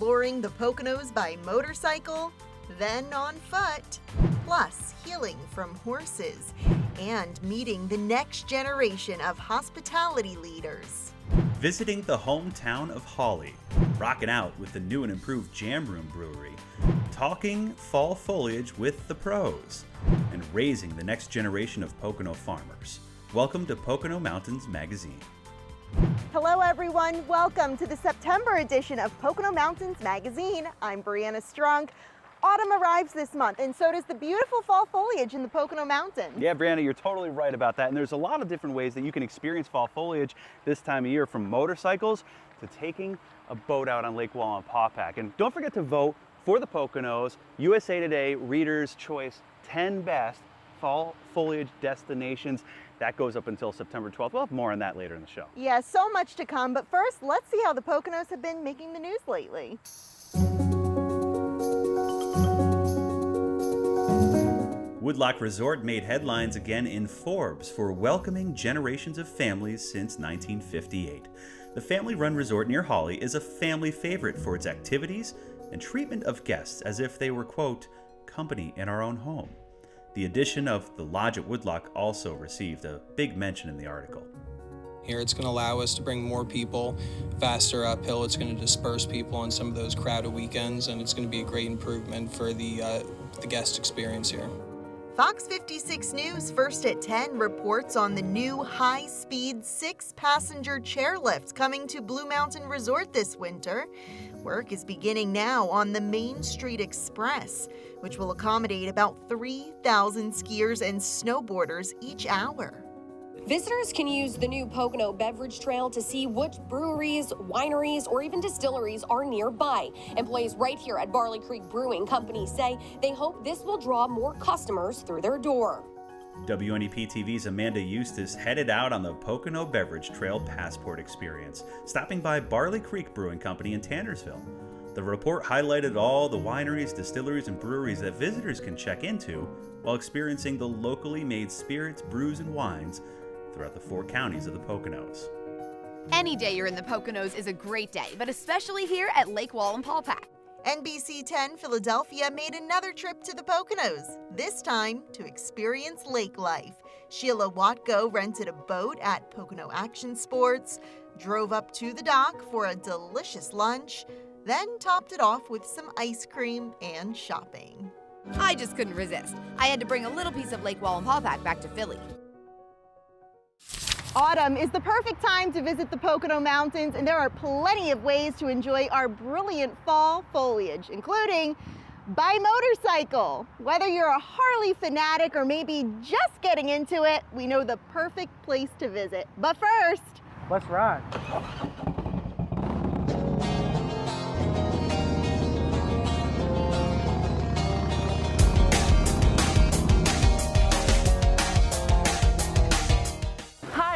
exploring the Poconos by motorcycle, then on foot, plus healing from horses, and meeting the next generation of hospitality leaders. Visiting the hometown of Hawley, rocking out with the new and improved Jam Room Brewery, talking fall foliage with the pros, and raising the next generation of Pocono farmers. Welcome to Pocono Mountains Magazine. Hello everyone, welcome to the September edition of Pocono Mountains Magazine. I'm Brianna Strunk. Autumn arrives this month, and so does the beautiful fall foliage in the Pocono Mountains. Yeah, Brianna, you're totally right about that. And there's a lot of different ways that you can experience fall foliage this time of year, from motorcycles to taking a boat out on Lake Wallenpaupack. And don't forget to vote for the Poconos USA Today Reader's Choice 10 Best Fall Foliage Destinations. That goes up until September 12th. We'll have more on that later in the show. Yeah, so much to come, but first, let's see how the Poconos have been making the news lately. Woodloch Resort made headlines again in Forbes for welcoming generations of families since 1958. The family-run resort near Hawley is a family favorite for its activities and treatment of guests as if they were, quote, company in our own home. The addition of the lodge at Woodloch also received a big mention in the article. Here it's going to allow us to bring more people faster uphill. It's going to disperse people on some of those crowded weekends, and it's going to be a great improvement for the guest experience here. Fox 56 News First at 10 reports on the new high-speed 6-passenger chairlift coming to Blue Mountain Resort this winter. Work is beginning now on the Main Street Express, which will accommodate about 3,000 skiers and snowboarders each hour. Visitors can use the new Pocono Beverage Trail to see which breweries, wineries, or even distilleries are nearby. Employees right here at Barley Creek Brewing Company say they hope this will draw more customers through their door. WNEP TV's Amanda Eustace headed out on the Pocono Beverage Trail Passport Experience, stopping by Barley Creek Brewing Company in Tannersville. The report highlighted all the wineries, distilleries, and breweries that visitors can check into while experiencing the locally made spirits, brews, and wines throughout the 4 counties of the Poconos. Any day you're in the Poconos is a great day, but especially here at Lake Wallenpaupack. NBC 10 Philadelphia made another trip to the Poconos, this time to experience lake life. Sheila Watko rented a boat at Pocono Action Sports, drove up to the dock for a delicious lunch, then topped it off with some ice cream and shopping. I just couldn't resist. I had to bring a little piece of Lake Wallenpaupack back to Philly. Autumn is the perfect time to visit the Pocono Mountains, and there are plenty of ways to enjoy our brilliant fall foliage, including by motorcycle. Whether you're a Harley fanatic or maybe just getting into it, we know the perfect place to visit. But first, let's ride.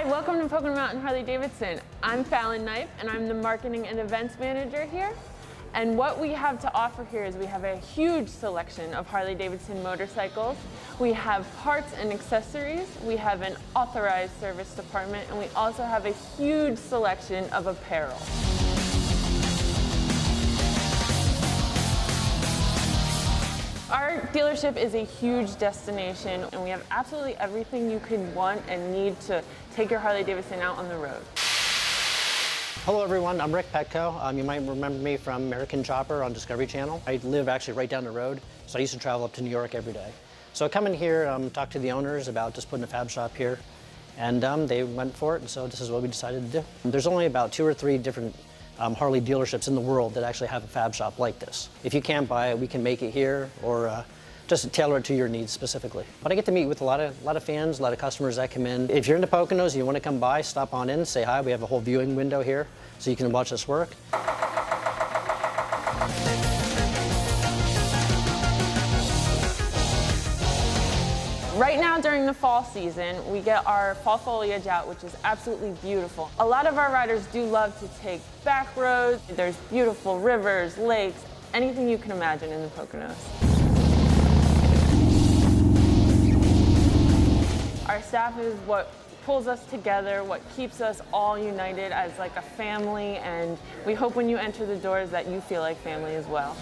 Welcome to Pocono Mountain Harley-Davidson. I'm Fallon Knipe, and I'm the Marketing and Events Manager here. And what we have to offer here is we have a huge selection of Harley-Davidson motorcycles. We have parts and accessories. We have an authorized service department, and we also have a huge selection of apparel. Our dealership is a huge destination, and we have absolutely everything you could want and need to take your Harley-Davidson out on the road. Hello everyone, I'm Rick Petco. You might remember me from American Chopper on Discovery Channel. I live actually right down the road, so I used to travel up to New York every day. So I come in here, talk to the owners about just putting a fab shop here, and they went for it, and so this is what we decided to do. There's only about 2 or 3 different Harley dealerships in the world that actually have a fab shop like this. If you can't buy it, we can make it here, or just tailor it to your needs specifically. But I get to meet with a lot of fans, a lot of customers that come in. If you're in the Poconos and you want to come by, stop on in, say hi. We have a whole viewing window here, so you can watch us work. Right now during the fall season, we get our fall foliage out, which is absolutely beautiful. A lot of our riders do love to take back roads. There's beautiful rivers, lakes, anything you can imagine in the Poconos. Our staff is what pulls us together, what keeps us all united as like a family, and we hope when you enter the doors that you feel like family as well.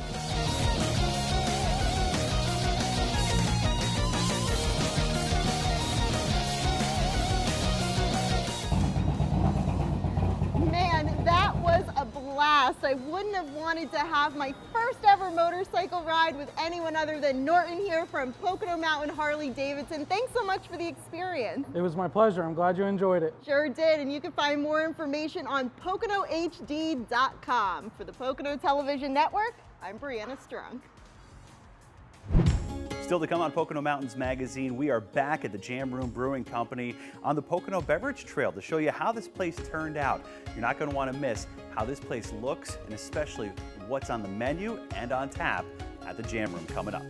Man, that was a blast. I wouldn't have wanted to have my first ever motorcycle ride with anyone other than Norton here from Pocono Mountain Harley-Davidson. Thanks so much for the experience. It was my pleasure. I'm glad you enjoyed it. Sure did, and you can find more information on PoconoHD.com. For the Pocono Television Network, I'm Brianna Strunk. Still to come on Pocono Mountains Magazine, we are back at the Jam Room Brewing Company on the Pocono Beverage Trail to show you how this place turned out. You're not going to want to miss how this place looks and especially what's on the menu and on tap at the Jam Room coming up.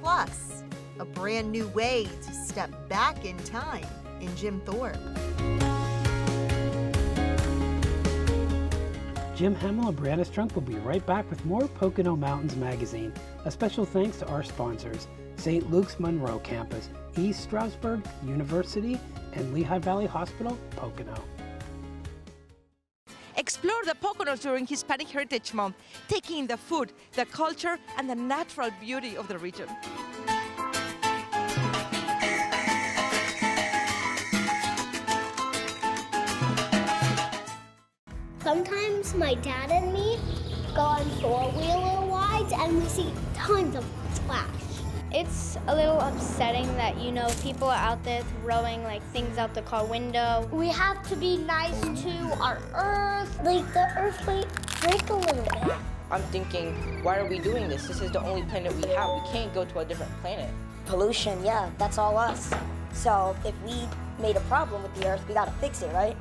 Plus, a brand new way to step back in time in Jim Thorpe. Jim Hamill and Brianna Strunk will be right back with more Pocono Mountains Magazine. A special thanks to our sponsors, St. Luke's Monroe Campus, East Stroudsburg University, and Lehigh Valley Hospital, Pocono. Explore the Poconos during Hispanic Heritage Month, taking in the food, the culture, and the natural beauty of the region. Sometimes my dad and me go on four-wheeler rides and we see tons of trash. It's a little upsetting that, you know, people are out there throwing like things out the car window. We have to be nice to our earth. Like the earth might break a little bit. I'm thinking, why are we doing this? This is the only planet we have. We can't go to a different planet. Pollution, yeah, that's all us. So if we made a problem with the earth, we gotta fix it, right?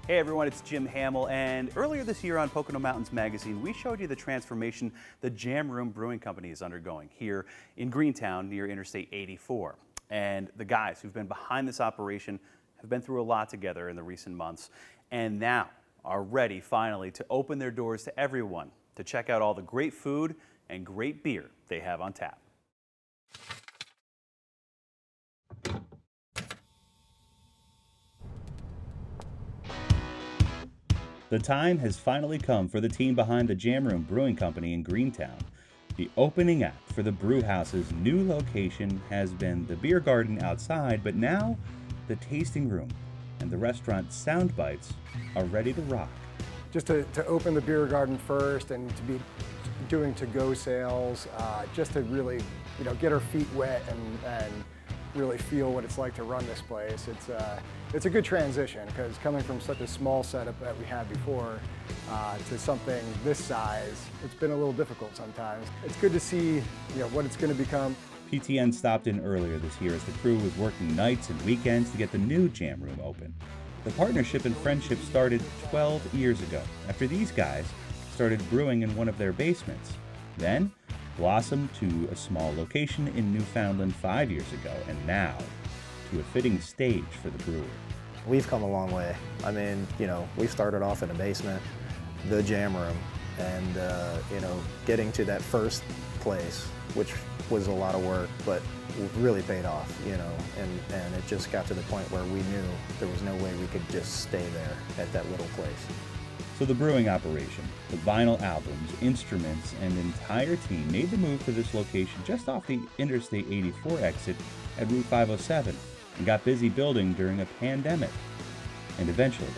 Hey everyone, it's Jim Hamill, and earlier this year on Pocono Mountains Magazine, we showed you the transformation the Jam Room Brewing Company is undergoing here in Greentown near Interstate 84. And the guys who've been behind this operation have been through a lot together in the recent months, and now are ready finally to open their doors to everyone to check out all the great food and great beer they have on tap. The time has finally come for the team behind the Jam Room Brewing Company in Greentown. The opening act for the brew house's new location has been the beer garden outside, but now the tasting room and the restaurant Sound Bites are ready to rock. Just to open the beer garden first and to be doing to-go sales, just to really, get our feet wet and really feel what it's like to run this place. It's a good transition because coming from such a small setup that we had before to something this size, it's been a little difficult sometimes. It's good to see what it's going to become. PTN stopped in earlier this year as the crew was working nights and weekends to get the new Jam Room open. The partnership and friendship started 12 years ago after these guys started brewing in one of their basements. Then blossomed to a small location in Newfoundland 5 years ago, and now to a fitting stage for the brewery. We've come a long way. I mean, we started off in a basement, the Jam Room, and getting to that first place, which was a lot of work, but really paid off, and it just got to the point where we knew there was no way we could just stay there at that little place. So the brewing operation, the vinyl albums, instruments, and entire team made the move to this location just off the Interstate 84 exit at Route 507 and got busy building during a pandemic and eventually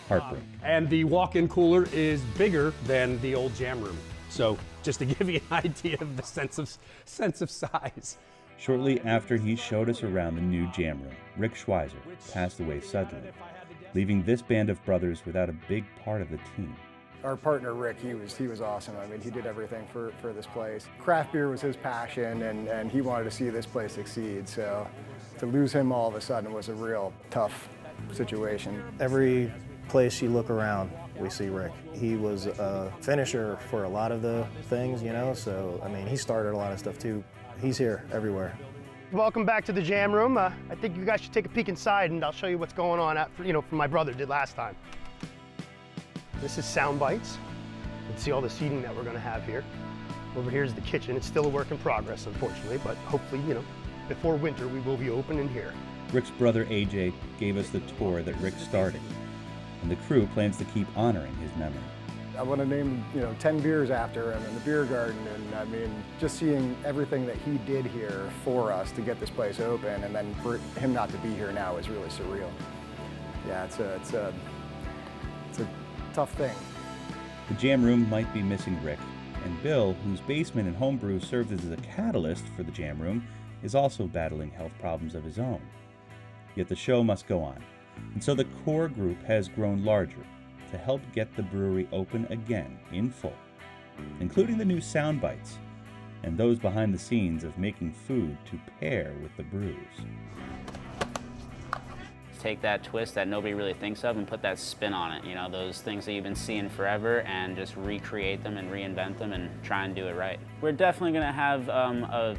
heartbreak. And the walk-in cooler is bigger than the old Jam Room. So just to give you an idea of the sense of size. Shortly after he showed us around the new Jam Room, Rick Schweizer passed away suddenly, leaving this band of brothers without a big part of the team. Our partner Rick, he was awesome. I mean, he did everything for this place. Craft beer was his passion, and he wanted to see this place succeed. So to lose him all of a sudden was a real tough situation. Every place you look around, we see Rick. He was a finisher for a lot of the things, so I mean, he started a lot of stuff too. He's here everywhere. Welcome back to the Jam Room. I think you guys should take a peek inside and I'll show you what's going on from my brother did last time. This is Sound Bites. You can see all the seating that we're gonna have here. Over here is the kitchen. It's still a work in progress, unfortunately, but hopefully, before winter, we will be open in here. Rick's brother AJ gave us the tour that Rick started, and the crew plans to keep honoring his memory. I want to name, 10 beers after him in the beer garden, and I mean, just seeing everything that he did here for us to get this place open, and then for him not to be here now is really surreal. Yeah, it's a tough thing. The Jam Room might be missing Rick, and Bill, whose basement and homebrew served as a catalyst for the Jam Room, is also battling health problems of his own. Yet the show must go on, and so the core group has grown larger to help get the brewery open again in full, including the new sound bites and those behind the scenes of making food to pair with the brews. Take that twist that nobody really thinks of and put that spin on it, those things that you've been seeing forever, and just recreate them and reinvent them and try and do it right. We're definitely going to have a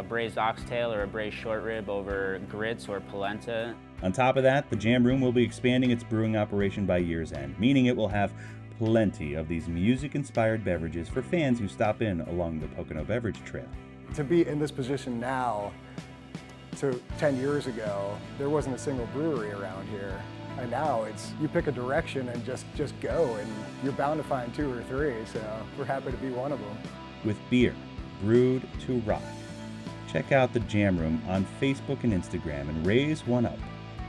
braised oxtail or a braised short rib over grits or polenta. On top of that, the Jam Room will be expanding its brewing operation by year's end, meaning it will have plenty of these music-inspired beverages for fans who stop in along the Pocono Beverage Trail. To be in this position now, to 10 years ago, there wasn't a single brewery around here. And now you pick a direction and just go, and you're bound to find 2 or 3, so we're happy to be one of them. With beer brewed to rock. Check out the Jam Room on Facebook and Instagram and raise one up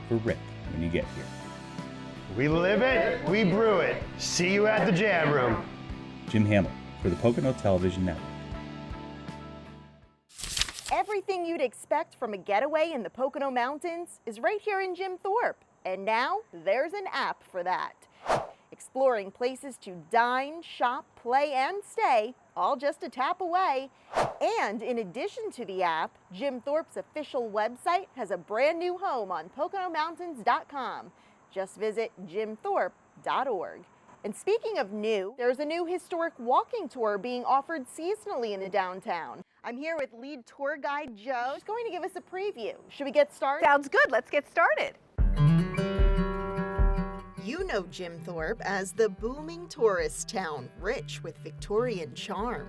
for Rick when you get here. We live it, we brew it. See you at the Jam Room. Jim Hamill for the Pocono Television Network. Everything you'd expect from a getaway in the Pocono Mountains is right here in Jim Thorpe. And now there's an app for that. Exploring places to dine, shop, play, and stay, all just a tap away. And in addition to the app, Jim Thorpe's official website has a brand new home on PoconoMountains.com. Just visit jimthorpe.org. And speaking of new, there's a new historic walking tour being offered seasonally in the downtown. I'm here with lead tour guide Joe. She's going to give us a preview. Should we get started? Sounds good. Let's get started. You know Jim Thorpe as the booming tourist town, rich with Victorian charm.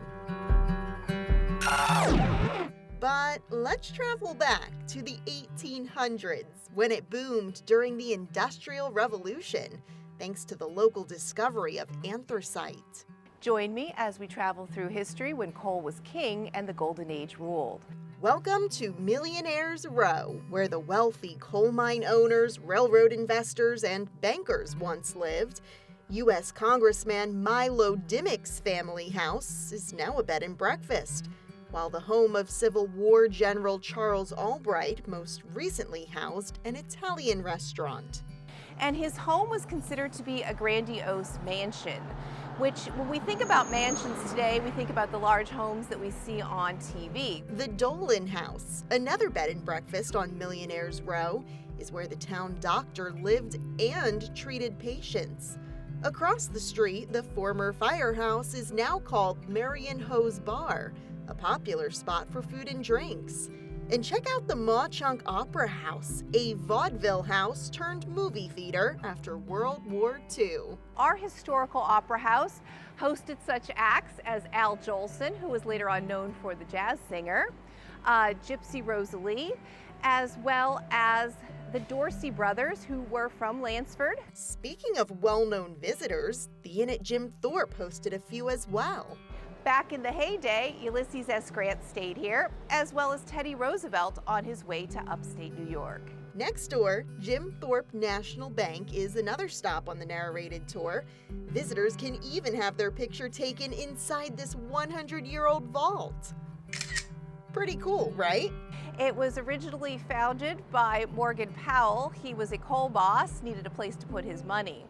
But let's travel back to the 1800s, when it boomed during the Industrial Revolution, thanks to the local discovery of anthracite. Join me as we travel through history when coal was king and the Golden Age ruled. Welcome to Millionaires Row, where the wealthy coal mine owners, railroad investors, and bankers once lived. U.S. Congressman Milo Dimmick's family house is now a bed and breakfast, while the home of Civil War General Charles Albright most recently housed an Italian restaurant. And his home was considered to be a grandiose mansion, which when we think about mansions today, we think about the large homes that we see on TV. The Dolan House, another bed and breakfast on Millionaires Row, is where the town doctor lived and treated patients. Across the street, the former firehouse is now called Marion Ho's Bar, a popular spot for food and drinks. And check out the Mauchunk Opera House, a vaudeville house turned movie theater after World War II. Our historical opera house hosted such acts as Al Jolson, who was later on known for the jazz singer, Gypsy Rosalie, as well as the Dorsey brothers, who were from Lansford. Speaking of well-known visitors, the Inn at Jim Thorpe hosted a few as well. Back in the heyday, Ulysses S. Grant stayed here, as well as Teddy Roosevelt on his way to upstate New York. Next door, Jim Thorpe National Bank is another stop on the narrated tour. Visitors can even have their picture taken inside this 100-year-old vault. Pretty cool, right? It was originally founded by Morgan Powell. He was a coal boss, needed a place to put his money.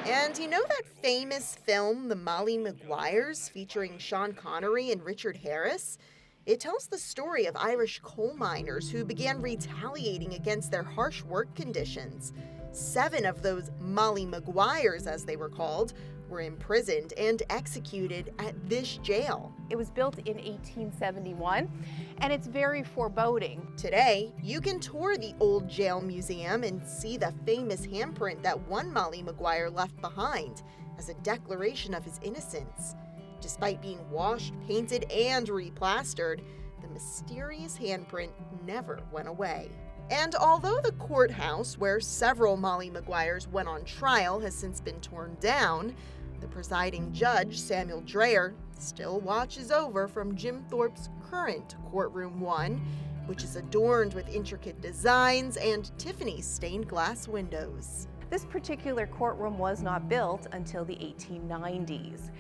And you know that famous film, The Molly Maguires, featuring Sean Connery and Richard Harris? It tells the story of Irish coal miners who began retaliating against their harsh work conditions. 7 of those Molly Maguires, as they were called, were imprisoned and executed at this jail. It was built in 1871, and it's very foreboding. Today, you can tour the old jail museum and see the famous handprint that one Molly Maguire left behind. as a declaration of his innocence. Despite being washed, painted, and replastered, the mysterious handprint never went away. And although the courthouse where several Molly Maguires went on trial has since been torn down, the presiding judge, Samuel Dreyer, still watches over from Jim Thorpe's current Courtroom 1, which is adorned with intricate designs and Tiffany stained glass windows. This particular courtroom was not built until the 1890s.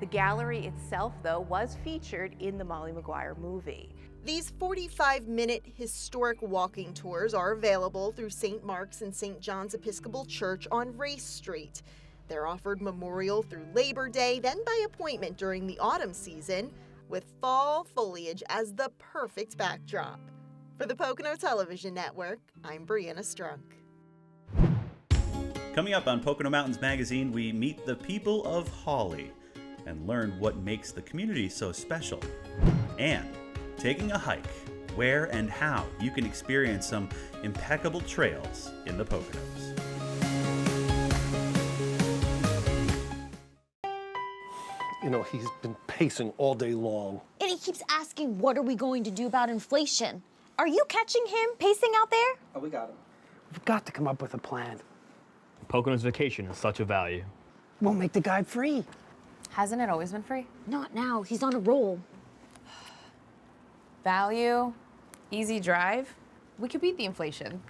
The gallery itself, though, was featured in the Molly Maguire movie. These 45-minute historic walking tours are available through St. Mark's and St. John's Episcopal Church on Race Street. They're offered memorial through Labor Day, then by appointment during the autumn season, with fall foliage as the perfect backdrop. For the Pocono Television Network, I'm Brianna Strunk. Coming up on Pocono Mountains Magazine, we meet the people of Hawley and learn what makes the community so special. And taking a hike, where and how you can experience some impeccable trails in the Poconos. You know, he's been pacing all day long. And he keeps asking, what are we going to do about inflation? Are you catching him pacing out there? Oh, we got him. We've got to come up with a plan. Pocono's vacation is such a value. We'll make the guide free. Hasn't it always been free? Not now. He's on a roll. Value, easy drive. We could beat the inflation.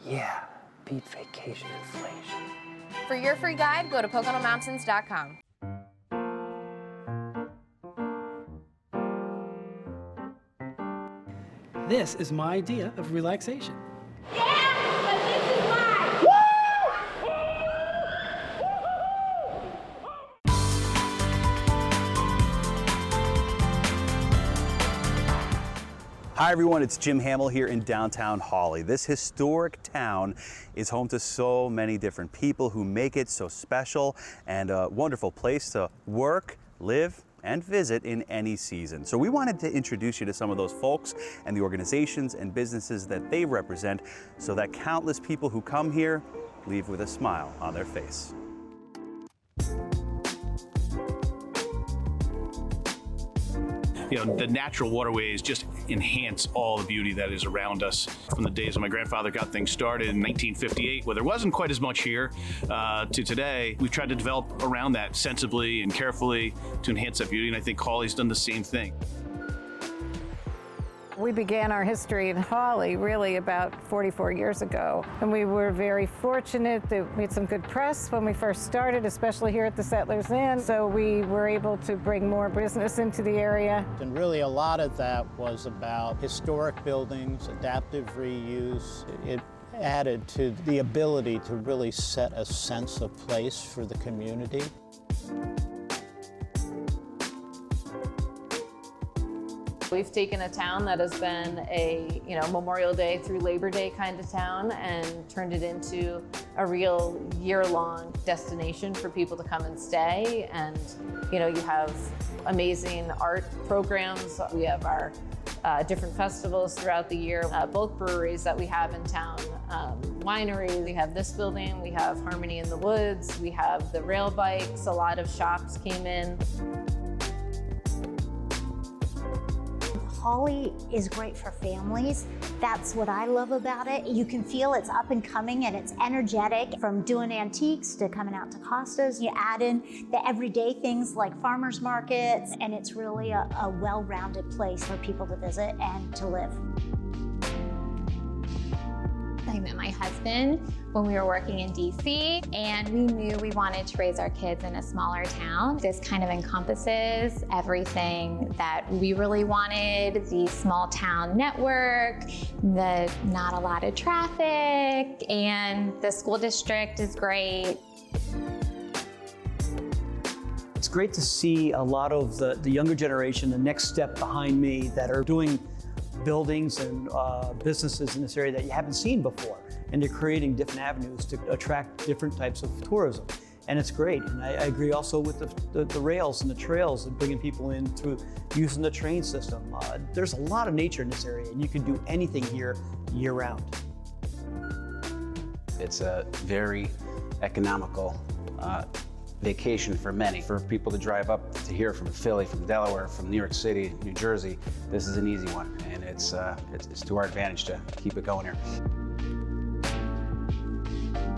Yeah, beat vacation inflation. For your free guide, go to PoconoMountains.com. This is my idea of relaxation. Hi everyone, it's Jim Hamill here in downtown Hawley. This historic town is home to so many different people who make it so special and a wonderful place to work, live, and visit in any season. So we wanted to introduce you to some of those folks and the organizations and businesses that they represent so that countless people who come here leave with a smile on their face. You know, the natural waterways just enhance all the beauty that is around us. From the days when my grandfather got things started in 1958, where there wasn't quite as much here, to today, we've tried to develop around that sensibly and carefully to enhance that beauty, and I think Hawley's done the same thing. We began our history in Hawley really about 44 years ago, and we were very fortunate that we had some good press when we first started, especially here at the Settlers Inn, so we were able to bring more business into the area. And really a lot of that was about historic buildings, adaptive reuse. It added to the ability to really set a sense of place for the community. We've taken a town that has been a, Memorial Day through Labor Day kind of town and turned it into a real year-long destination for people to come and stay. And, you have amazing art programs. We have our different festivals throughout the year. Both breweries that we have in town, wineries. We have this building, we have Harmony in the Woods, we have the rail bikes, a lot of shops came in. Hawley is great for families. That's what I love about it. You can feel it's up and coming and it's energetic. From doing antiques to coming out to Costa's, you add in the everyday things like farmers markets, and it's really a well-rounded place for people to visit and to live. I met my husband when we were working in DC, and we knew we wanted to raise our kids in a smaller town. This kind of encompasses everything that we really wanted: the small town network, the not a lot of traffic, and the school district is great. It's great to see a lot of the younger generation, the next step behind me, that are doing buildings and businesses in this area that you haven't seen before. And they're creating different avenues to attract different types of tourism. And it's great. And I agree also with the rails and the trails and bringing people in through using the train system. There's a lot of nature in this area, and you can do anything here year round. It's a very economical vacation for many. For people to drive up to here from Philly, from Delaware, from New York City, New Jersey, this is an easy one, and it's to our advantage to keep it going here.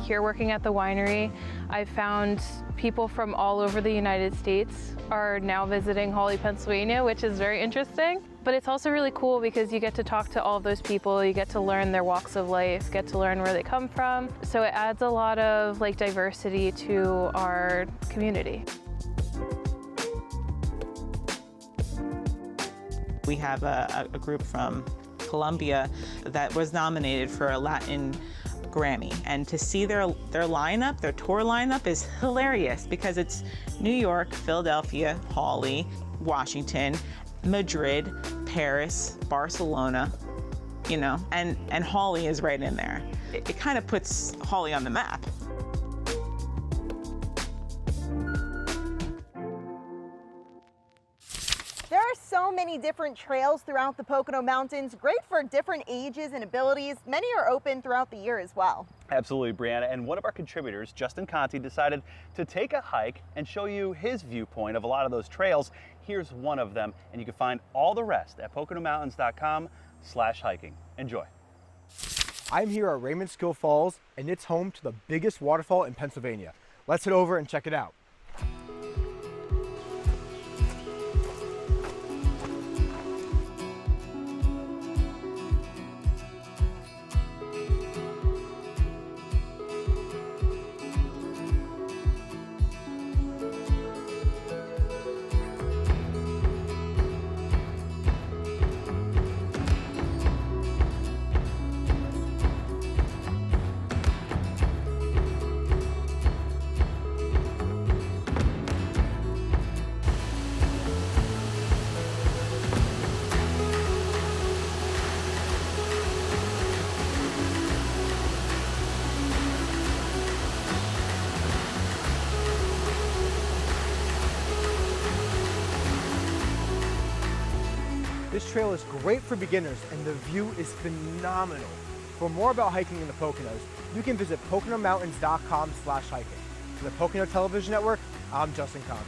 Here working at the winery, I've found people from all over the United States are now visiting Hawley, Pennsylvania, which is very interesting. But it's also really cool because you get to talk to all of those people, you get to learn their walks of life, get to learn where they come from. So it adds a lot of diversity to our community. We have a group from Colombia that was nominated for a Latin Grammy, and to see their lineup, their tour lineup is hilarious because it's New York, Philadelphia, Hawley, Washington, Madrid, Paris, Barcelona, you know, and Hawley is right in there. It kind of puts Hawley on the map. There are so many different trails throughout the Pocono Mountains, great for different ages and abilities. Many are open throughout the year as well. Absolutely, Brianna. And one of our contributors, Justin Conti, decided to take a hike and show you his viewpoint of a lot of those trails. Here's one of them, and you can find all the rest at PoconoMountains.com/hiking. Enjoy. I'm here at Raymond-Skill Falls, and it's home to the biggest waterfall in Pennsylvania. Let's head over and check it out. This trail is great for beginners and the view is phenomenal. For more about hiking in the Poconos, you can visit PoconoMountains.com/hiking. For the Pocono Television Network, I'm Justin Conti.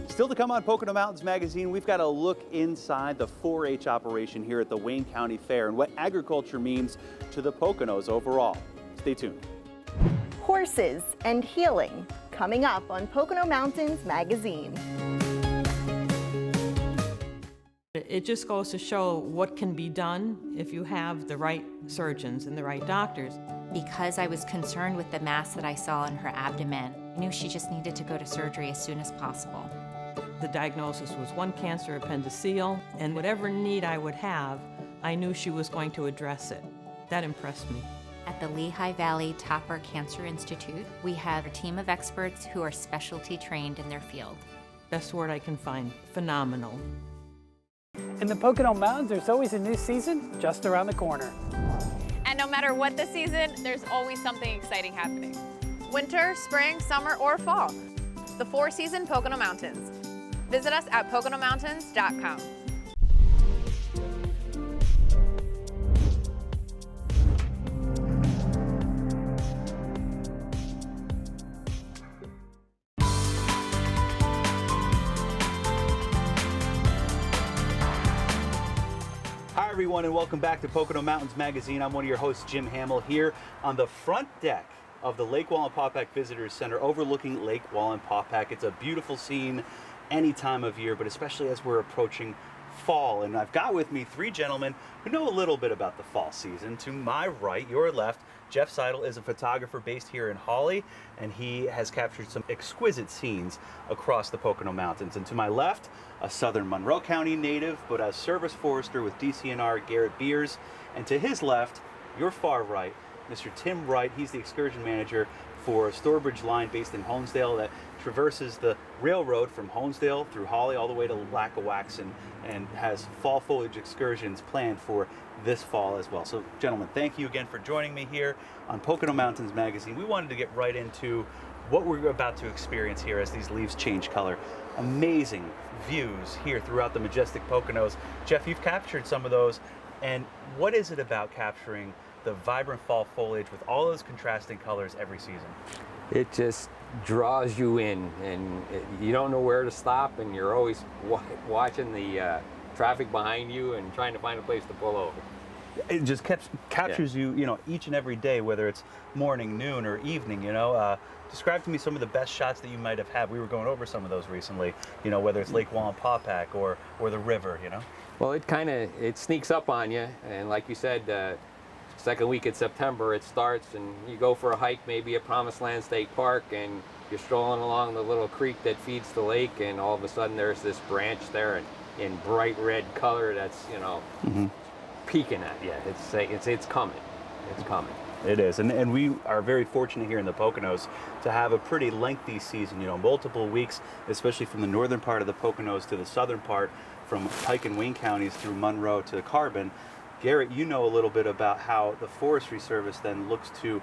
Still to come on Pocono Mountains Magazine, we've got a look inside the 4-H operation here at the Wayne County Fair and what agriculture means to the Poconos overall. Stay tuned. Horses and healing, coming up on Pocono Mountains Magazine. It just goes to show what can be done if you have the right surgeons and the right doctors. Because I was concerned with the mass that I saw in her abdomen, I knew she just needed to go to surgery as soon as possible. The diagnosis was one cancer appendiceal, and whatever need I would have, I knew she was going to address it. That impressed me. At the Lehigh Valley Topper Cancer Institute, we have a team of experts who are specialty trained in their field. Best word I can find, phenomenal. In the Pocono Mountains, there's always a new season just around the corner. And no matter what the season, there's always something exciting happening. Winter, spring, summer, or fall. The 4-season Pocono Mountains. Visit us at PoconoMountains.com. Hi everyone and welcome back to Pocono Mountains Magazine. I'm one of your hosts, Jim Hamill, here on the front deck of the Lake Wallenpaupack Visitors Center overlooking Lake Wallenpaupack. It's a beautiful scene any time of year, but especially as we're approaching fall. And I've got with me 3 gentlemen who know a little bit about the fall season. To my right, your left, Jeff Seidel is a photographer based here in Hawley, and he has captured some exquisite scenes across the Pocono Mountains. And to my left, a southern Monroe County native, but as service forester with DCNR, Garrett Beers. And to his left, your far right, Mr. Tim Wright. He's the excursion manager for a Stourbridge line based in Honesdale that traverses the railroad from Honesdale through Hawley all the way to Lackawaxen and has fall foliage excursions planned for this fall as well. So gentlemen, thank you again for joining me here on Pocono Mountains Magazine. We wanted to get right into what we're about to experience here as these leaves change color. Amazing views here throughout the majestic Poconos. Jeff, you've captured some of those, and what is it about capturing the vibrant fall foliage with all those contrasting colors every season? It just draws you in, and you don't know where to stop, and you're always watching the traffic behind you and trying to find a place to pull over. It just captures you, each and every day, whether it's morning, noon, or evening. Describe to me some of the best shots that you might have had. We were going over some of those recently. Whether it's Lake Wallenpaupack or the river. Well, it sneaks up on you, and like you said, second week in September it starts, and you go for a hike, maybe at Promised Land State Park, and you're strolling along the little creek that feeds the lake, and all of a sudden there's this branch there in bright red color that's peeking at you. It's coming. It's coming. It is, and we are very fortunate here in the Poconos to have a pretty lengthy season, multiple weeks, especially from the northern part of the Poconos to the southern part, from Pike and Wayne counties through Monroe to Carbon. Garrett, you know a little bit about how the Forestry Service then looks to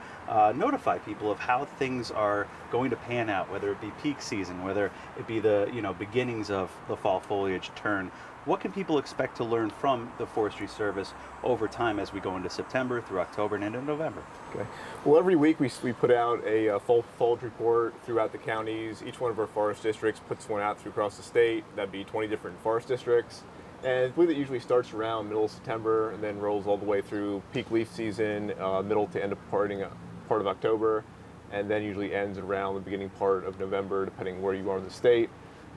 notify people of how things are going to pan out, whether it be peak season, whether it be the beginnings of the fall foliage turn. What can people expect to learn from the Forestry Service over time as we go into September through October and into November? Okay. Well, every week we put out a fall foliage report throughout the counties. Each one of our forest districts puts one out across the state. That'd be 20 different forest districts. And I believe it usually starts around middle of September and then rolls all the way through peak leaf season, middle to end of part of October, and then usually ends around the beginning part of November, depending where you are in the state.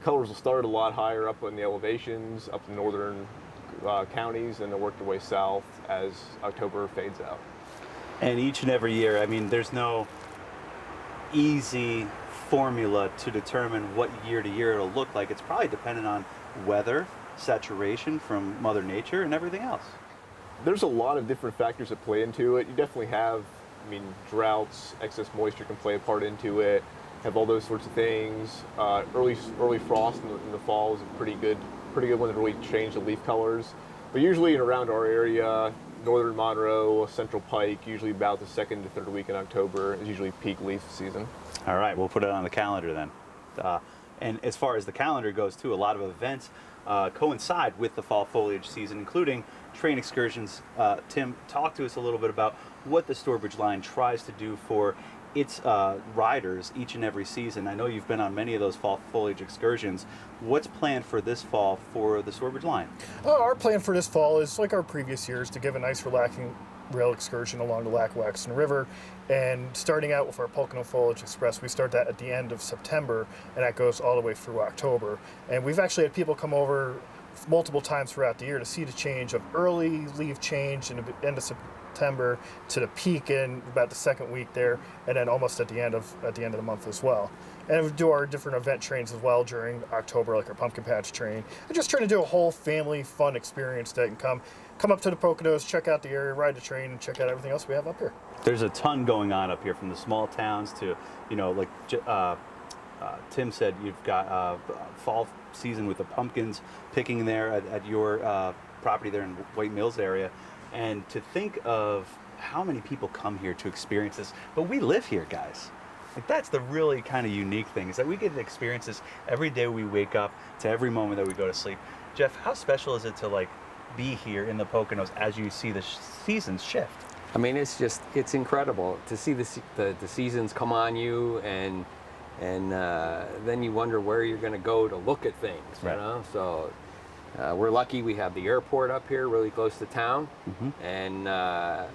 Colors will start a lot higher up in the elevations, up in northern counties, and they'll work their way south as October fades out. And each and every year, there's no easy formula to determine what year to year it'll look like. It's probably dependent on weather, saturation from Mother Nature, and everything else. There's a lot of different factors that play into it. You definitely have, droughts, excess moisture can play a part into it. Have all those sorts of things. Early frost in the fall is a pretty good one to really change the leaf colors. But usually in around our area, northern Monroe, Central Pike, usually about the second to third week in October is usually peak leaf season. All right, we'll put it on the calendar then. And as far as the calendar goes too, a lot of events coincide with the fall foliage season, including train excursions. Tim, talk to us a little bit about what the Stourbridge line tries to do for its riders each and every season. I know you've been on many of those fall foliage excursions. What's planned for this fall for the Stourbridge line? Our plan for this fall is like our previous years, to give a nice relaxing rail excursion along the Lac-Waxen River. And starting out with our Pocono Foliage Express, we start that at the end of September, and that goes all the way through October. And we've actually had people come over multiple times throughout the year to see the change of early leaf change in the end of September to the peak in about the second week there, and then almost at the end of the month as well. And we do our different event trains as well during October, like our pumpkin patch train. We're just trying to do a whole family fun experience that can come up to the Poconos, check out the area, ride the train, and check out everything else we have up here. There's a ton going on up here, from the small towns to, Tim said you've got fall season with the pumpkins picking there at your property there in White Mills area. And to think of how many people come here to experience this, but we live here, guys. That's the really kind of unique thing, is that we get to experience this every day we wake up to every moment that we go to sleep. Jeff, how special is it to be here in the Poconos as you see the seasons shift? It's incredible to see the seasons come on you, and then you wonder where you're going to go to look at things, right. So we're lucky we have the airport up here really close to town, and I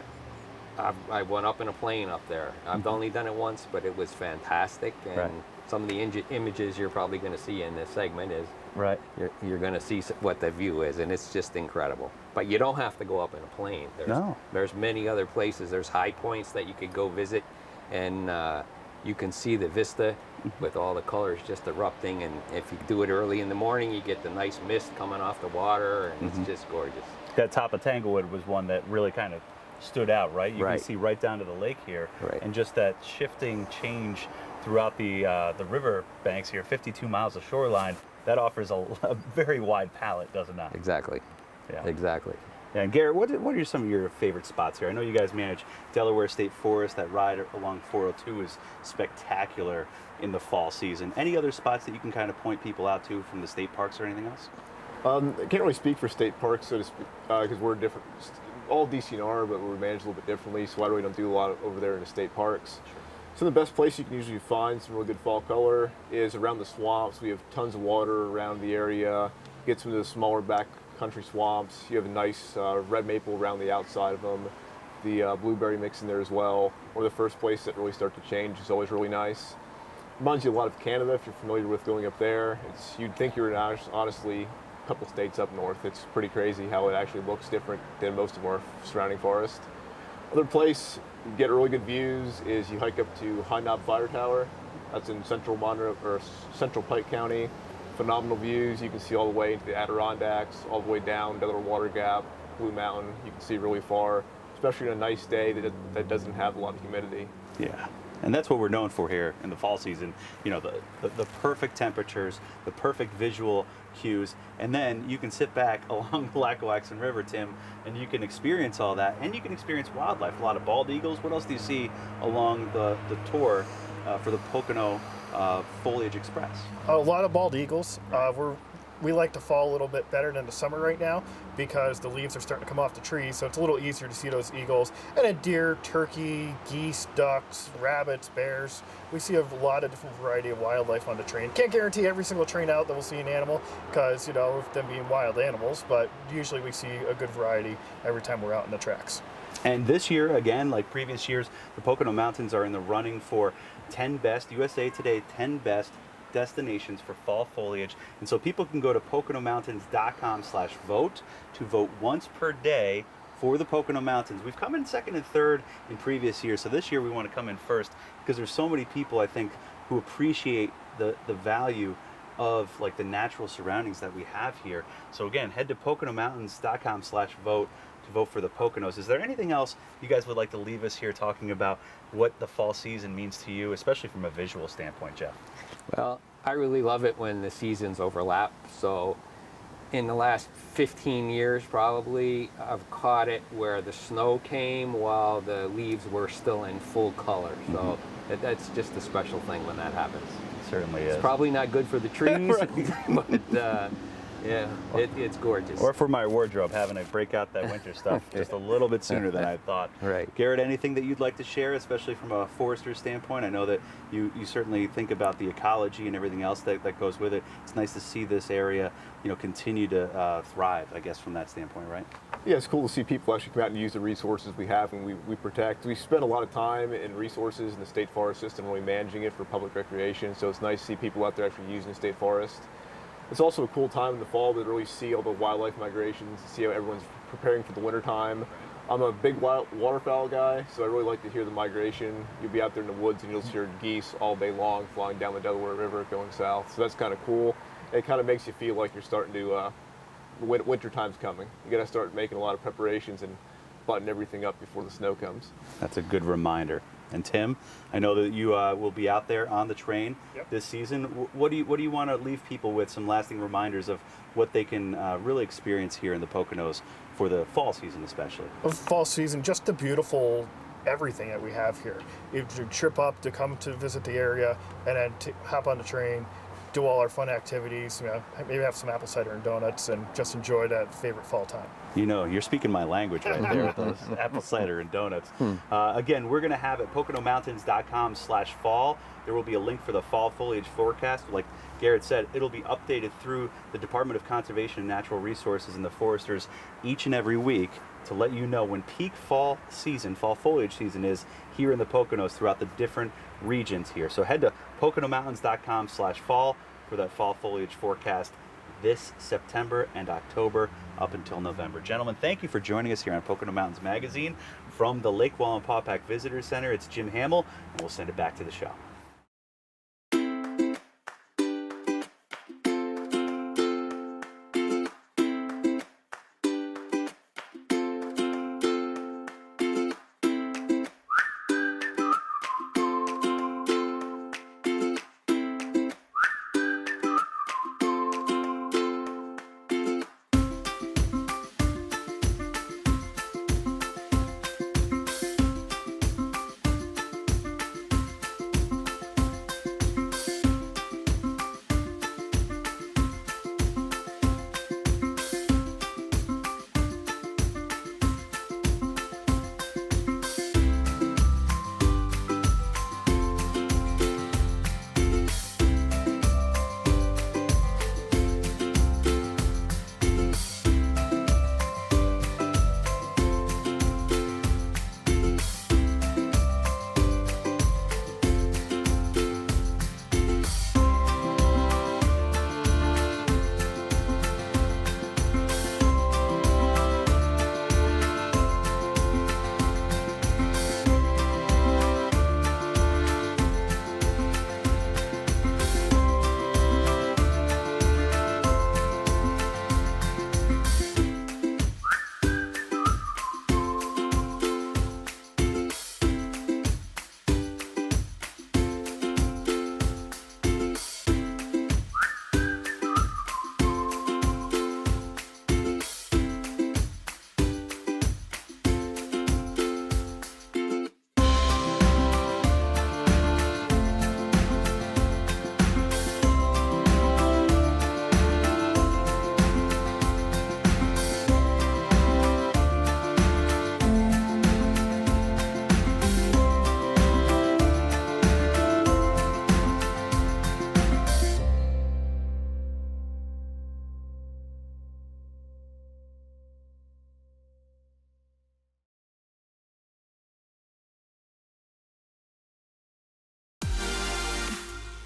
went up in a plane up there. I've only done it once, but it was fantastic, and some of the images you're probably going to see in this segment is you're going to see what the view is, and it's just incredible. But you don't have to go up in a plane. There's many other places. There's high points that you could go visit, and you can see the vista with all the colors just erupting. And if you do it early in the morning, you get the nice mist coming off the water, and it's just gorgeous. That top of Tanglewood was one that really kind of stood out, right? You can see right down to the lake here, and just that shifting change throughout the river banks here, 52 miles of shoreline. That offers a very wide palette, does it not? Exactly. Yeah. Exactly. Yeah, and Garrett, what are some of your favorite spots here? I know you guys manage Delaware State Forest. That ride along 402 is spectacular in the fall season. Any other spots that you can kind of point people out to from the state parks or anything else? I can't really speak for state parks, so to speak, because we're different. All DCNR, but we're managed a little bit differently, so I really don't do a lot over there in the state parks. So the best place you can usually find some really good fall color is around the swamps. We have tons of water around the area. Get some of the smaller back country swamps. You have a nice red maple around the outside of them. The blueberry mix in there as well. Or the first place that really start to change is always really nice. Reminds you a lot of Canada if you're familiar with going up there. You'd think you're in honestly a couple states up north. It's pretty crazy how it actually looks different than most of our surrounding forest. Other place you get really good views is you hike up to High Knob Fire Tower. That's in central Pike County. Phenomenal views. You can see all the way into the Adirondacks, all the way down Delaware Water Gap, Blue Mountain. You can see really far, especially on a nice day that doesn't have a lot of humidity. Yeah, and that's what we're known for here in the fall season. You know, the perfect temperatures, the perfect visual cues, and then you can sit back along the Lackawaxen River, Tim, and you can experience all that, and you can experience wildlife. A lot of bald eagles. What else do you see along the tour for the Pocono Foliage Express? A lot of bald eagles. We like to fall a little bit better than the summer right now because the leaves are starting to come off the trees, so it's a little easier to see those eagles. And then deer, turkey, geese, ducks, rabbits, bears. We see a lot of different variety of wildlife on the train. Can't guarantee every single train out that we'll see an animal because, you know, of them being wild animals, but usually we see a good variety every time we're out in the tracks. And this year, again, like previous years, the Pocono Mountains are in the running for 10 best, USA Today 10 best destinations for fall foliage. And so people can go to PoconoMountains.com/vote to vote once per day for the Pocono Mountains. We've come in second and third in previous years, so this year we want to come in first because there's so many people, I think, who appreciate the value of like the natural surroundings that we have here. So again, head to PoconoMountains.com/vote to vote for the Poconos. Is there anything else you guys would like to leave us here talking about what the fall season means to you, especially from a visual standpoint, Jeff? Well, I really love it when the seasons overlap. So in the last 15 years probably, I've caught it where the snow came while the leaves were still in full color. So that's just a special thing when that happens. It certainly is. It's probably not good for the trees, but yeah, it's gorgeous. Or for my wardrobe, having to break out that winter stuff just a little bit sooner than I thought. Right. Garrett, anything that you'd like to share, especially from a forester's standpoint? I know that you certainly think about the ecology and everything else that goes with it. It's nice to see this area, you know, continue to thrive, I guess, from that standpoint, right? Yeah, it's cool to see people actually come out and use the resources we have and we protect. We spend a lot of time and resources in the state forest system really managing it for public recreation, so it's nice to see people out there actually using the state forest. It's also a cool time in the fall to really see all the wildlife migrations, see how everyone's preparing for the winter time. I'm a big waterfowl guy, so I really like to hear the migration. You'll be out there in the woods and you'll hear geese all day long flying down the Delaware River going south, so that's kind of cool. It kind of makes you feel like you're starting to, winter time's coming. You gotta start making a lot of preparations and button everything up before the snow comes. That's a good reminder. And Tim, I know that you will be out there on the train this season. What do you want to leave people with, some lasting reminders of what they can really experience here in the Poconos for the fall season especially? Fall season, just the beautiful everything that we have here. You trip up to come to visit the area and then hop on the train, do all our fun activities, you know, maybe have some apple cider and donuts and just enjoy that favorite fall time. You know, you're speaking my language right there with those apple cider and donuts. Again, we're going to have at PoconoMountains.com/fall. There will be a link for the fall foliage forecast. Like Garrett said, it'll be updated through the Department of Conservation and Natural Resources and the foresters each and every week to let you know when peak fall foliage season is here in the Poconos throughout the different regions here. So head to PoconoMountains.com/fall for that fall foliage forecast this September and October up until November. Gentlemen, thank you for joining us here on Pocono Mountains Magazine. From the Lake Wallenpaupack Visitor Center, it's Jim Hamill, and we'll send it back to the show.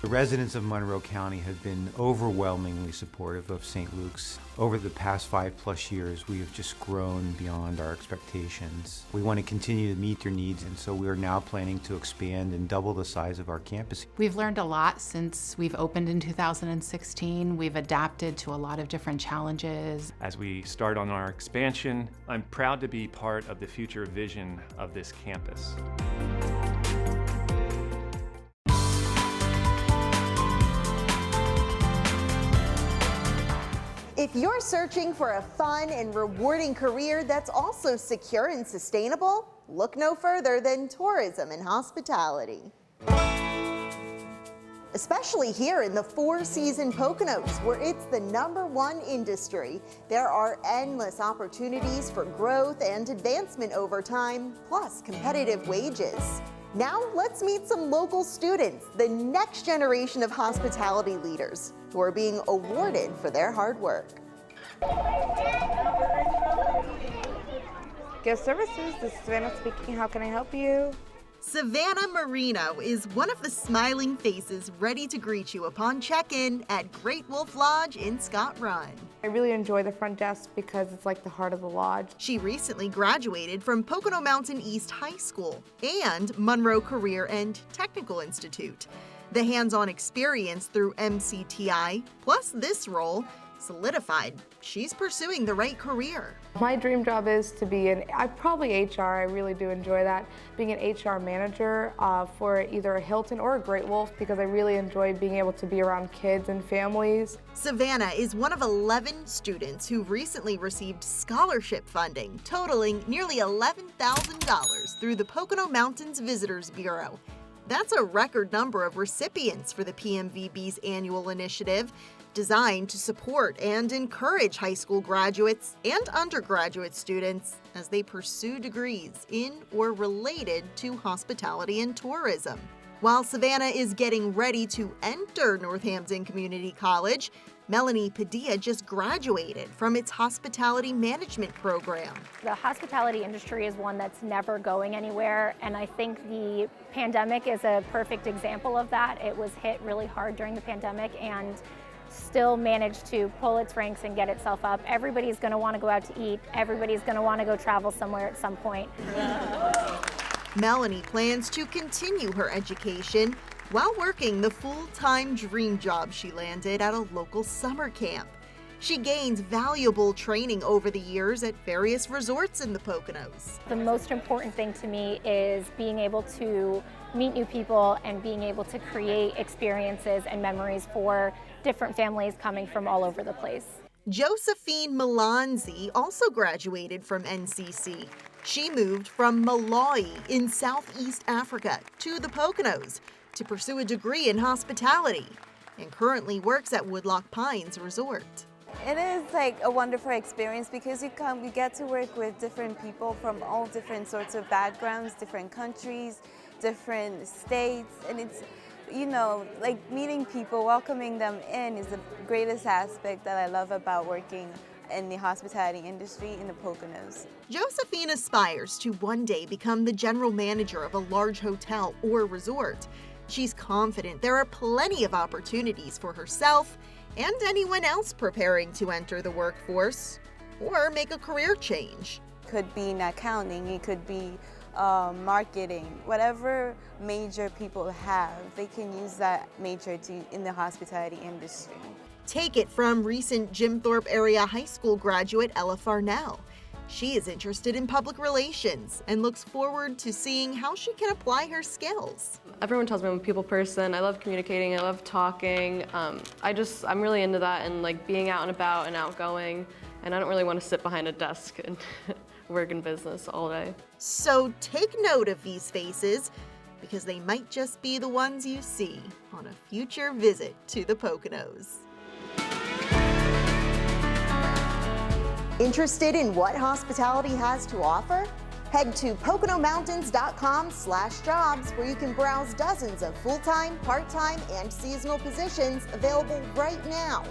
The residents of Monroe County have been overwhelmingly supportive of St. Luke's. Over the past 5+ years, we have just grown beyond our expectations. We want to continue to meet their needs, and so we are now planning to expand and double the size of our campus. We've learned a lot since we've opened in 2016. We've adapted to a lot of different challenges. As we start on our expansion, I'm proud to be part of the future vision of this campus. If you're searching for a fun and rewarding career that's also secure and sustainable, look no further than tourism and hospitality. Especially here in the four-season Poconos, where it's the #1 industry, there are endless opportunities for growth and advancement over time, plus competitive wages. Now let's meet some local students, the next generation of hospitality leaders, who are being awarded for their hard work. Guest Services, this is Savannah speaking. How can I help you? Savannah Marino is one of the smiling faces ready to greet you upon check-in at Great Wolf Lodge in Scott Run. I really enjoy the front desk because it's like the heart of the lodge. She recently graduated from Pocono Mountain East High School and Monroe Career and Technical Institute. The hands-on experience through MCTI, plus this role, solidified she's pursuing the right career. My dream job is to be probably HR. I really do enjoy that. Being an HR manager for either a Hilton or a Great Wolf, because I really enjoy being able to be around kids and families. Savannah is one of 11 students who recently received scholarship funding totaling nearly $11,000 through the Pocono Mountains Visitors Bureau. That's a record number of recipients for the PMVB's annual initiative, designed to support and encourage high school graduates and undergraduate students as they pursue degrees in or related to hospitality and tourism. While Savannah is getting ready to enter Northampton Community College, Melanie Padilla just graduated from its hospitality management program. The hospitality industry is one that's never going anywhere, and I think the pandemic is a perfect example of that. It was hit really hard during the pandemic and still managed to pull its ranks and get itself up. Everybody's going to want to go out to eat. Everybody's going to want to go travel somewhere at some point. Melanie plans to continue her education while working the full-time dream job she landed at a local summer camp. She gains valuable training over the years at various resorts in the Poconos. The most important thing to me is being able to meet new people and being able to create experiences and memories for different families coming from all over the place. Josephine Melanzi also graduated from NCC. She moved from Malawi in Southeast Africa to the Poconos to pursue a degree in hospitality and currently works at Woodloch Pines Resort. It is like a wonderful experience because you get to work with different people from all different sorts of backgrounds, different countries, different states, and it's, you know, like meeting people, welcoming them in is the greatest aspect that I love about working in the hospitality industry in the Poconos. Josephine aspires to one day become the general manager of a large hotel or resort. She's confident there are plenty of opportunities for herself and anyone else preparing to enter the workforce or make a career change. Could be in accounting, it could be marketing, whatever major people have, they can use that major in the hospitality industry. Take it from recent Jim Thorpe area high school graduate Ella Farnell. She is interested in public relations and looks forward to seeing how she can apply her skills. Everyone tells me I'm a people person. I love communicating, I love talking. I'm really into that and like being out and about and outgoing, and I don't really want to sit behind a desk and work in business all day. So take note of these faces because they might just be the ones you see on a future visit to the Poconos. Interested in what hospitality has to offer? Head to PoconoMountains.com/jobs where you can browse dozens of full-time, part-time, and seasonal positions available right now,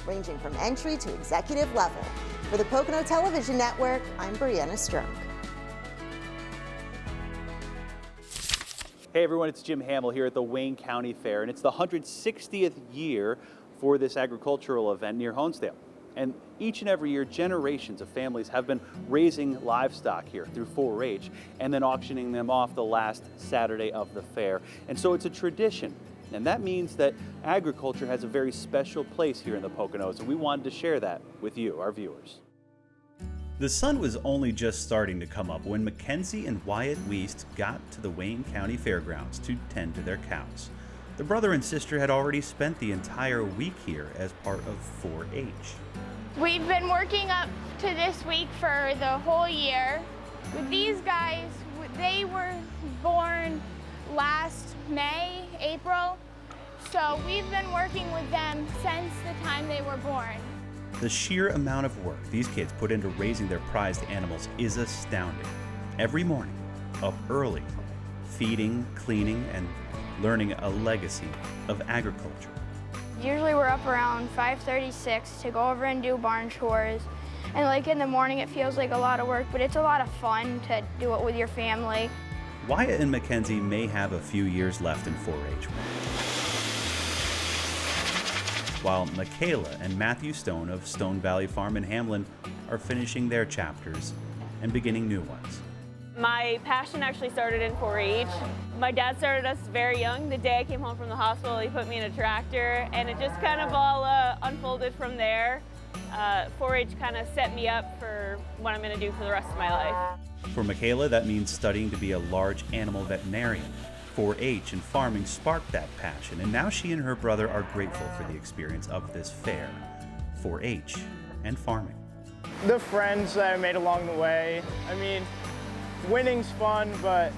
ranging from entry to executive level. For the Pocono Television Network, I'm Brianna Strunk. Hey everyone, it's Jim Hamill here at the Wayne County Fair, and it's the 160th year for this agricultural event near Honesdale. And each and every year, generations of families have been raising livestock here through 4-H and then auctioning them off the last Saturday of the fair. And so it's a tradition. And that means that agriculture has a very special place here in the Poconos, and we wanted to share that with you, our viewers. The sun was only just starting to come up when Mackenzie and Wyatt Wiest got to the Wayne County Fairgrounds to tend to their cows. The brother and sister had already spent the entire week here as part of 4-H. We've been working up to this week for the whole year. With these guys, they were born last May, April, so we've been working with them since the time they were born. The sheer amount of work these kids put into raising their prized animals is astounding. Every morning, up early, feeding, cleaning, and learning a legacy of agriculture. Usually we're up around 5:36 to go over and do barn chores. And like in the morning it feels like a lot of work, but it's a lot of fun to do it with your family. Wyatt and Mackenzie may have a few years left in 4-H, while Michaela and Matthew Stone of Stone Valley Farm in Hamlin are finishing their chapters and beginning new ones. My passion actually started in 4-H. My dad started us very young. The day I came home from the hospital, he put me in a tractor, and it just kind of all unfolded from there. 4-H kind of set me up for what I'm going to do for the rest of my life. For Michaela, that means studying to be a large animal veterinarian. 4-H and farming sparked that passion, and now she and her brother are grateful for the experience of this fair, 4-H and farming. The friends that I made along the way, I mean, winning's fun, but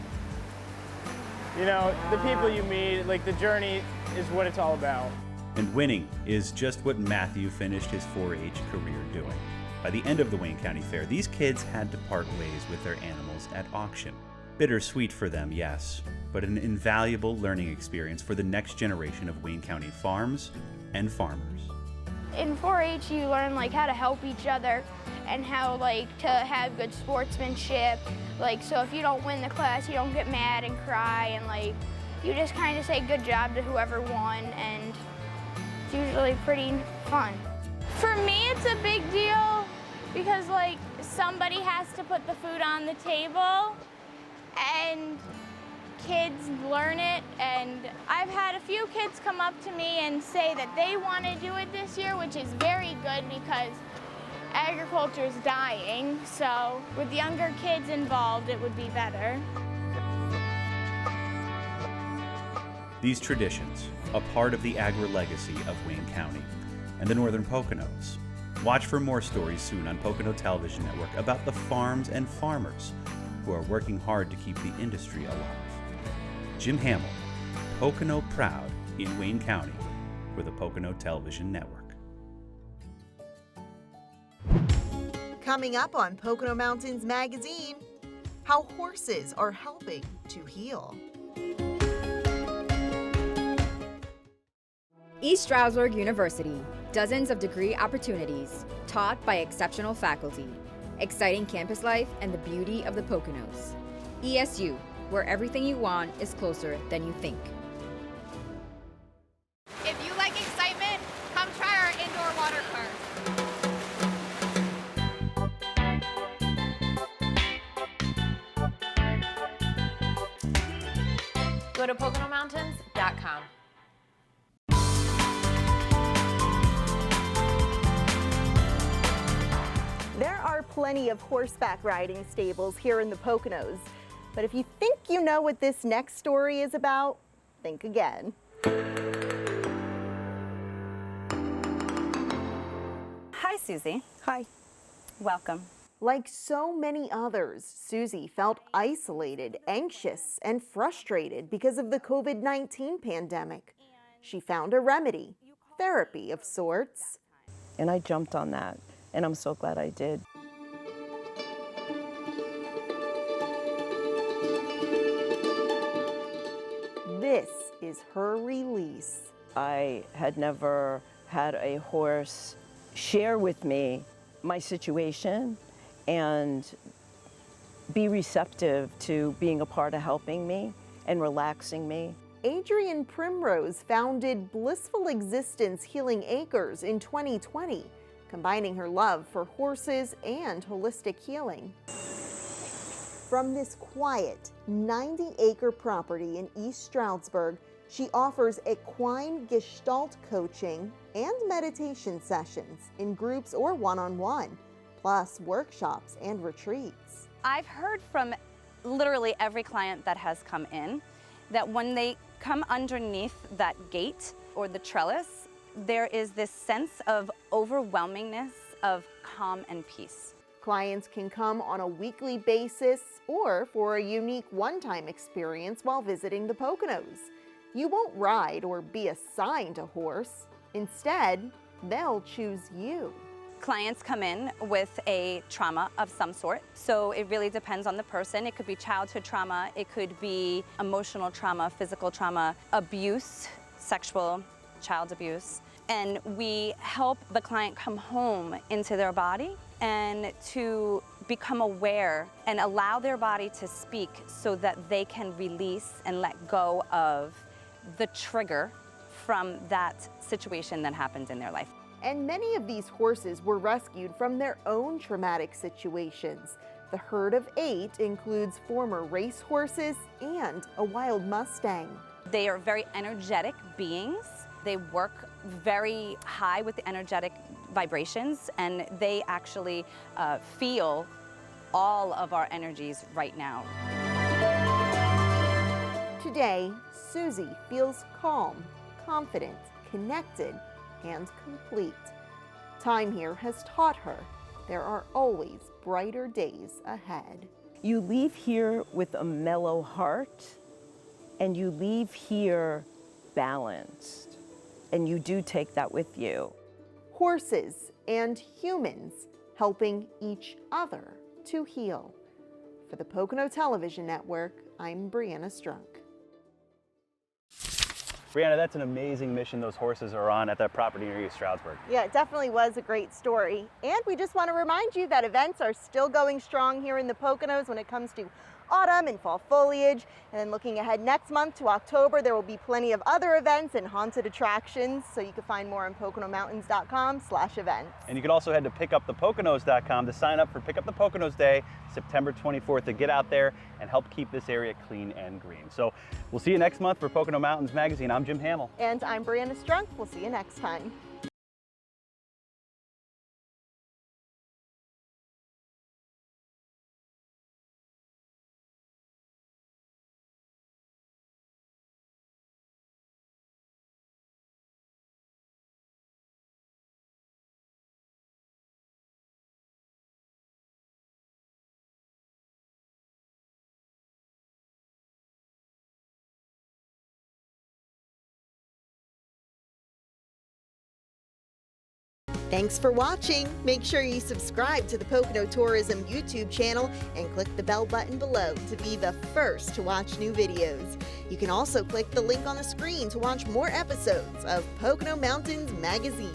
you know, the people you meet, like the journey is what it's all about. And winning is just what Matthew finished his 4-H career doing. By the end of the Wayne County Fair, these kids had to part ways with their animals at auction. Bittersweet for them, yes, but an invaluable learning experience for the next generation of Wayne County farms and farmers. In 4-H you learn like how to help each other and how like to have good sportsmanship. Like so if you don't win the class, you don't get mad and cry, and like you just kind of say good job to whoever won, and it's usually pretty fun. For me it's a big deal because like somebody has to put the food on the table and kids learn it, and I've had a few kids come up to me and say that they want to do it this year, which is very good because agriculture is dying, so with younger kids involved it would be better. These traditions, a part of the agri-legacy of Wayne County and the Northern Poconos. Watch for more stories soon on Pocono Television Network about the farms and farmers who are working hard to keep the industry alive. Jim Hamill, Pocono proud in Wayne County for the Pocono Television Network. Coming up on Pocono Mountains Magazine, how horses are helping to heal. East Stroudsburg University, dozens of degree opportunities, taught by exceptional faculty, exciting campus life, and the beauty of the Poconos. ESU, where everything you want is closer than you think. If you like excitement, come try our indoor water park. Go to PoconoMountains.com. There are plenty of horseback riding stables here in the Poconos, but if you think you know what this next story is about, think again. Hi, Susie. Hi. Welcome. Like so many others, Susie felt isolated, anxious, and frustrated because of the COVID-19 pandemic. She found a remedy, therapy of sorts. And I jumped on that, and I'm so glad I did. This is her release. I had never had a horse share with me my situation and be receptive to being a part of helping me and relaxing me. Adrienne Primrose founded Blissful Existence Healing Acres in 2020, combining her love for horses and holistic healing. From this quiet 90-acre property in East Stroudsburg, she offers equine gestalt coaching and meditation sessions in groups or one-on-one, plus workshops and retreats. I've heard from literally every client that has come in that when they come underneath that gate or the trellis, there is this sense of overwhelmingness of calm and peace. Clients can come on a weekly basis or for a unique one-time experience while visiting the Poconos. You won't ride or be assigned a horse. Instead, they'll choose you. Clients come in with a trauma of some sort, so it really depends on the person. It could be childhood trauma, it could be emotional trauma, physical trauma, abuse, sexual, child abuse. And we help the client come home into their body and to become aware and allow their body to speak so that they can release and let go of the trigger from that situation that happened in their life. And many of these horses were rescued from their own traumatic situations. The herd of 8 includes former race horses and a wild Mustang. They are very energetic beings. They work very high with the energetic vibrations, and they actually feel all of our energies right now. Today, Susie feels calm, confident, connected, and complete. Time here has taught her there are always brighter days ahead. You leave here with a mellow heart, and you leave here balanced, and you do take that with you. Horses and humans helping each other to heal. For the Pocono Television Network, I'm Brianna Strunk. Brianna, that's an amazing mission those horses are on at that property near East Stroudsburg. Yeah, it definitely was a great story. And we just want to remind you that events are still going strong here in the Poconos when it comes to autumn and fall foliage. And then looking ahead next month to October, there will be plenty of other events and haunted attractions. So you can find more on PoconoMountains.com/events. And you can also head to pickupthepoconos.com to sign up for Pick Up the Poconos Day, September 24th, to get out there and help keep this area clean and green. So we'll see you next month for Pocono Mountains Magazine. I'm Jim Hamill. And I'm Brianna Strunk. We'll see you next time. Thanks for watching. Make sure you subscribe to the Pocono Tourism YouTube channel and click the bell button below to be the first to watch new videos. You can also click the link on the screen to watch more episodes of Pocono Mountains Magazine.